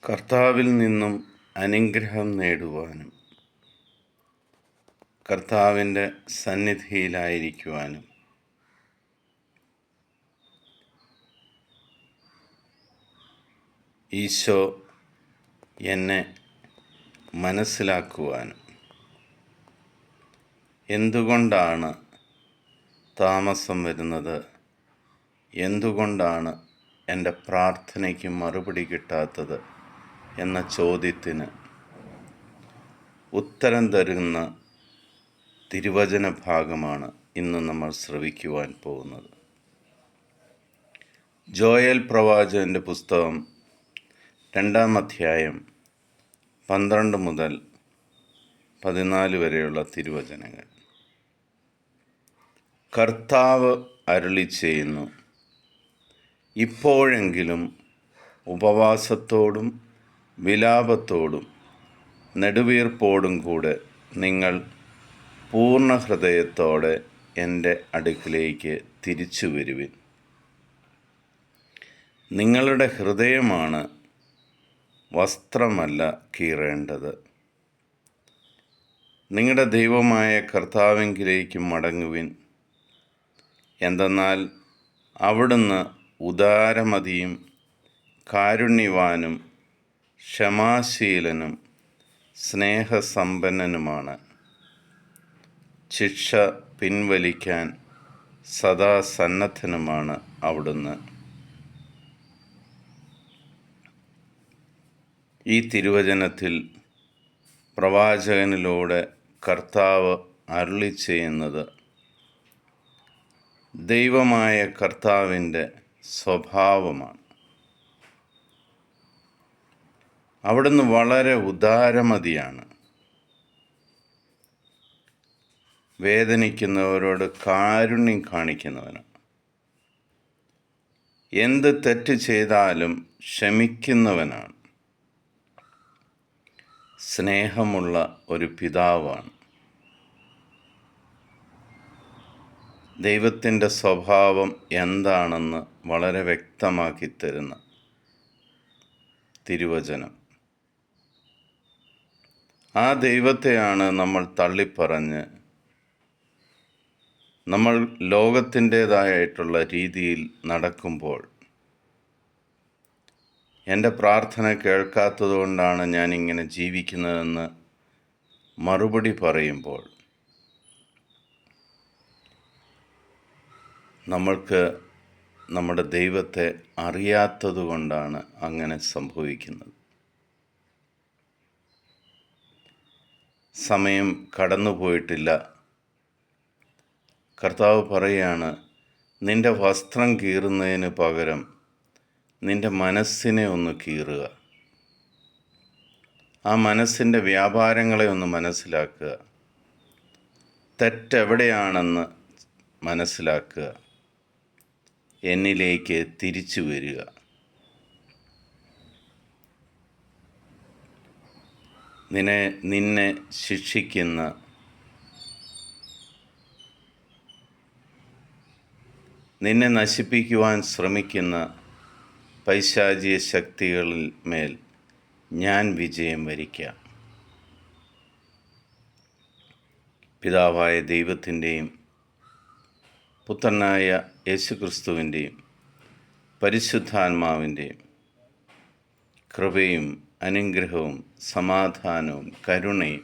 കർത്താവിൽ നിന്നും അനുഗ്രഹം നേടുവാനും കർത്താവിൻ്റെ സന്നിധിയിലായിരിക്കുവാനും ഈശോ എന്നെ മനസ്സിലാക്കുവാനും എന്തുകൊണ്ടാണ് താമസം വരുന്നത്, എന്തുകൊണ്ടാണ് എൻ്റെ പ്രാർത്ഥനയ്ക്ക് മറുപടി കിട്ടാത്തത് എന്ന ചോദ്യത്തിന് ഉത്തരം തരുന്ന തിരുവചന ഭാഗമാണ് ഇന്ന് നമ്മൾ ശ്രവിക്കുവാൻ പോകുന്നത്. ജോയൽ പ്രവാചകൻ്റെ പുസ്തകം 2-ാം അധ്യായം 12 മുതൽ 14 വരെയുള്ള തിരുവചനങ്ങൾ. കർത്താവ് അരുളി ചെയ്യുന്നു, ഇപ്പോഴെങ്കിലും ഉപവാസത്തോടും വിലാപത്തോടും നെടുവീർപ്പോടും കൂടെ നിങ്ങൾ പൂർണ്ണ ഹൃദയത്തോടെ എൻ്റെ അടുക്കിലേക്ക് തിരിച്ചു വരുവിൻ. നിങ്ങളുടെ ഹൃദയമാണ് വസ്ത്രമല്ല കീറേണ്ടത്. നിങ്ങളുടെ ദൈവമായ കർത്താവിങ്കിലേക്ക് മടങ്ങുവിൻ. എന്തെന്നാൽ അവിടുന്ന് ഉദാരമതിയും കാരുണ്യവാനും ക്ഷമാശീലനും സ്നേഹസമ്പന്നനുമാണ്. ശിക്ഷ പിൻവലിക്കാൻ സദാ സന്നദ്ധനുമാണ് അവിടുന്ന്. ഈ തിരുവചനത്തിൽ പ്രവാചകനിലൂടെ കർത്താവ് അരുളി ചെയ്യുന്നത് ദൈവമായ കർത്താവിൻ്റെ സ്വഭാവമാണ്. അവിടുന്ന് വളരെ ഉദാരമതിയാണ്. വേദനിക്കുന്നവരോട് കാരുണ്യം കാണിക്കുന്നവനാണ്. എന്ത് തെറ്റ് ചെയ്താലും ക്ഷമിക്കുന്നവനാണ്. സ്നേഹമുള്ള ഒരു പിതാവാണ്. ദൈവത്തിൻ്റെ സ്വഭാവം എന്താണെന്ന് വളരെ വ്യക്തമാക്കി തരുന്ന തിരുവചനം. ആ ദൈവത്തെയാണ് നമ്മൾ തള്ളിപ്പറഞ്ഞ് നമ്മൾ ലോകത്തിൻ്റേതായിട്ടുള്ള രീതിയിൽ നടക്കുമ്പോൾ, എൻ്റെ പ്രാർത്ഥന കേൾക്കാത്തതുകൊണ്ടാണ് ഞാനിങ്ങനെ ജീവിക്കുന്നതെന്ന് മറുപടി പറയുമ്പോൾ, നമ്മൾക്ക് നമ്മുടെ ദൈവത്തെ അറിയാത്തതുകൊണ്ടാണ് അങ്ങനെ സംഭവിക്കുന്നത്. സമയം കടന്നുപോയിട്ടില്ല. കർത്താവ് പറയുകയാണ്, നിൻ്റെ വസ്ത്രം കീറുന്നതിന് പകരം നിൻ്റെ മനസ്സിനെ ഒന്ന് കീറുക. ആ മനസ്സിൻ്റെ വ്യാപാരങ്ങളെ ഒന്ന് മനസ്സിലാക്കുക. തെറ്റെവിടെയാണെന്ന് മനസ്സിലാക്കുക. എന്നിലേക്ക് തിരിച്ചു വരിക. നിന്നെ ശിക്ഷിക്കുന്ന നിന്നെ നശിപ്പിക്കുവാൻ ശ്രമിക്കുന്ന പൈശാചിക ശക്തികളിൽ മേൽ ഞാൻ വിജയം വരിക്കാം. പിതാവായ ദൈവത്തിൻ്റെയും പുത്രനായ യേശുക്രിസ്തുവിൻ്റെയും പരിശുദ്ധാത്മാവിൻ്റെയും കൃപയും അനുഗ്രഹവും സമാധാനവും കരുണയും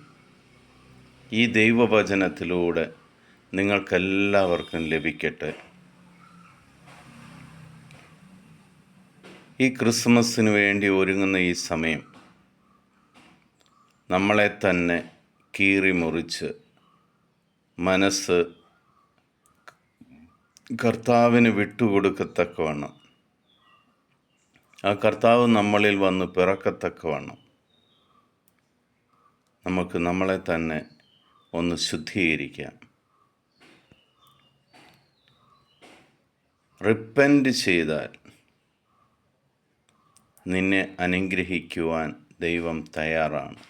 ഈ ദൈവവചനത്തിലൂടെ നിങ്ങൾക്കെല്ലാവർക്കും ലഭിക്കട്ടെ. ഈ ക്രിസ്മസിന് വേണ്ടി ഒരുങ്ങുന്ന ഈ സമയം നമ്മളെ തന്നെ കീറി മുറിച്ച് മനസ്സ് കർത്താവിന് വിട്ടുകൊടുക്കത്തക്കവണ്ണം, ആ കർത്താവ് നമ്മളിൽ വന്ന് പിറക്കത്തക്കവണ്ണം നമുക്ക് നമ്മളെ തന്നെ ഒന്ന് ശുദ്ധീകരിക്കാം. റിപ്പൻറ്റ് ചെയ്താൽ നിന്നെ അനുഗ്രഹിക്കുവാൻ ദൈവം തയ്യാറാണ്.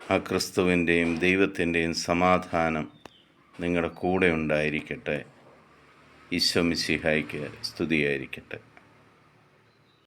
ആ ക്രിസ്തുവിൻ്റെയും ദൈവത്തിൻ്റെയും സമാധാനം നിങ്ങളുടെ കൂടെ ഉണ്ടായിരിക്കട്ടെ. ഈശോ മിശിഹായ്ക്ക് സ്തുതിയായിരിക്കട്ടെ.